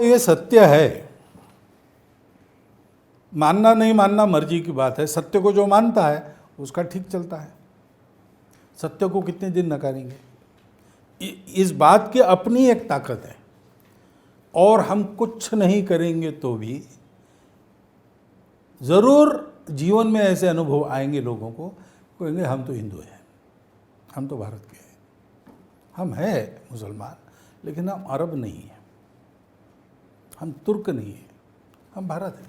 ये सत्य है, मानना नहीं मानना मर्जी की बात है। सत्य को जो मानता है उसका ठीक चलता है, सत्य को कितने दिन नकारेंगे। इस बात की अपनी एक ताकत है, और हम कुछ नहीं करेंगे तो भी ज़रूर जीवन में ऐसे अनुभव आएंगे लोगों को, कहेंगे हम तो हिंदू हैं, हम तो भारत के हैं, हम हैं मुसलमान, लेकिन हम अरब नहीं हैं, हम तुर्क नहीं हैं, हम भारत हैं।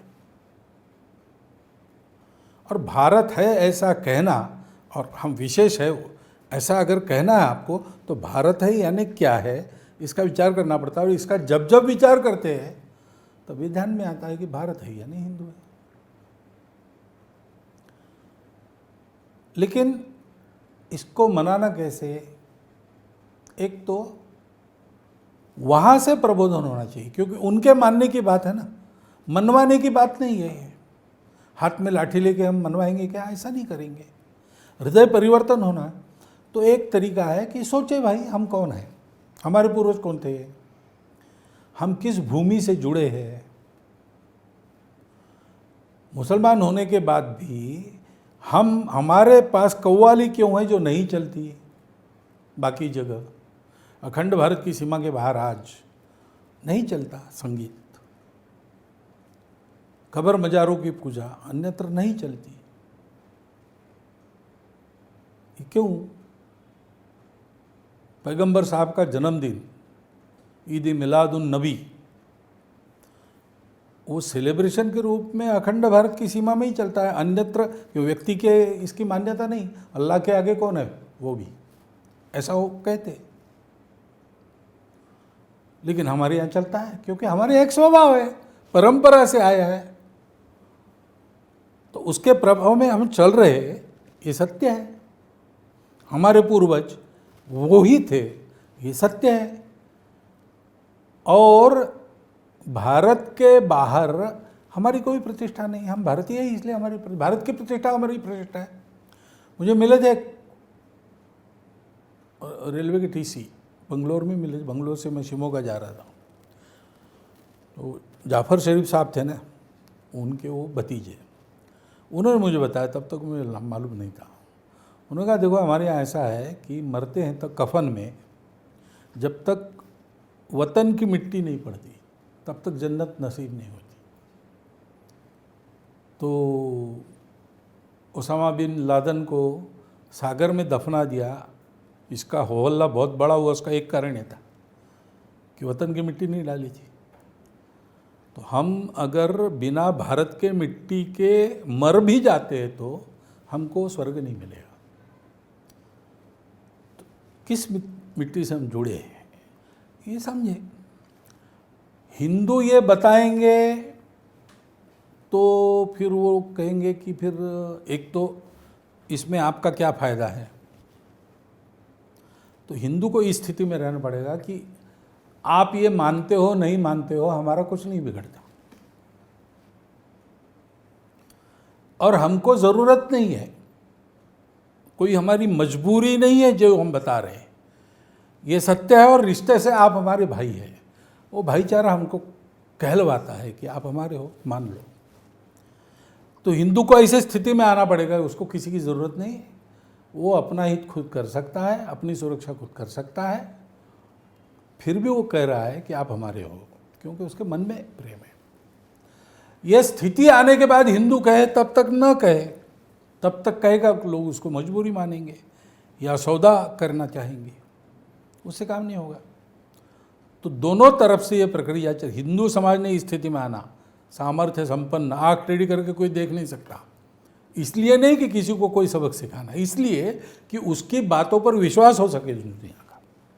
और भारत है ऐसा कहना, और हम विशेष है ऐसा अगर कहना है आपको, तो भारत है यानी क्या है इसका विचार करना पड़ता है। और इसका जब जब विचार करते हैं तब ये ध्यान में आता है कि भारत है यानी हिंदू है। लेकिन इसको मनाना कैसे? एक तो वहाँ से प्रबोधन होना चाहिए, क्योंकि उनके मानने की बात है ना, मनवाने की बात नहीं है। हाथ में लाठी लेके हम मनवाएंगे क्या? ऐसा नहीं करेंगे। हृदय परिवर्तन होना तो एक तरीका है कि सोचे भाई हम कौन हैं, हमारे पूर्वज कौन थे, हम किस भूमि से जुड़े हैं। मुसलमान होने के बाद भी हमारे पास कव्वाली क्यों है जो नहीं चलती बाकी जगह? अखंड भारत की सीमा के बाहर आज नहीं चलता संगीत, कब्र मजारों की पूजा अन्यत्र नहीं चलती। क्यों? पैगंबर साहब का जन्मदिन ईद मिलादुन नबी, वो सेलिब्रेशन के रूप में अखंड भारत की सीमा में ही चलता है, अन्यत्र क्यों? व्यक्ति के इसकी मान्यता नहीं, अल्लाह के आगे कौन है, वो भी ऐसा वो कहते। लेकिन हमारे यहाँ चलता है क्योंकि हमारे एक स्वभाव है, परंपरा से आया है, तो उसके प्रभाव में हम चल रहे, ये सत्य है। हमारे पूर्वज वो ही थे, ये सत्य है। और भारत के बाहर हमारी कोई प्रतिष्ठा नहीं, हम भारतीय हैं इसलिए हमारी भारत की प्रतिष्ठा हमारी प्रतिष्ठा है। मुझे मिले थे रेलवे के टीसी बंगलोर में मिले, बंगलोर से मैं शिमोगा जा रहा था, तो जाफ़र शरीफ साहब थे ना, उनके वो भतीजे, उन्होंने मुझे बताया, तब तक मुझे मालूम नहीं था। उन्होंने कहा देखो हमारे यहाँ ऐसा है कि मरते हैं तो कफन में जब तक वतन की मिट्टी नहीं पड़ती तब तक जन्नत नसीब नहीं होती। तो ओसामा बिन लादेन को सागर में दफना दिया, इसका हो हल्ला बहुत बड़ा हुआ, उसका एक कारण ये था कि वतन की मिट्टी नहीं डाली थी। तो हम अगर बिना भारत के मिट्टी के मर भी जाते हैं तो हमको स्वर्ग नहीं मिलेगा। तो किस मिट्टी से हम जुड़े हैं ये समझे। हिंदू ये बताएंगे तो फिर वो कहेंगे कि फिर एक तो इसमें आपका क्या फ़ायदा है। तो हिंदू को इस स्थिति में रहना पड़ेगा कि आप ये मानते हो नहीं मानते हो, हमारा कुछ नहीं बिगड़ता, और हमको ज़रूरत नहीं है, कोई हमारी मजबूरी नहीं है जो हम बता रहे हैं, ये सत्य है। और रिश्ते से आप हमारे भाई हैं, वो भाईचारा हमको कहलवाता है कि आप हमारे हो, मान लो। तो हिंदू को ऐसे स्थिति में आना पड़ेगा, उसको किसी की ज़रूरत नहीं है, वो अपना हित खुद कर सकता है, अपनी सुरक्षा खुद कर सकता है। फिर भी वो कह रहा है कि आप हमारे हो, क्योंकि उसके मन में प्रेम है। यह स्थिति आने के बाद हिंदू कहे तब तक न कहे, तब तक कहेगा लोग उसको मजबूरी मानेंगे या सौदा करना चाहेंगे, उससे काम नहीं होगा। तो दोनों तरफ से ये प्रक्रिया चल। हिंदू समाज ने इस स्थिति में आना, सामर्थ्य संपन्न, आँख टेढ़ी करके कोई देख नहीं सकता, इसलिए नहीं कि किसी को कोई सबक सिखाना, इसलिए कि उसकी बातों पर विश्वास हो सके दुनिया।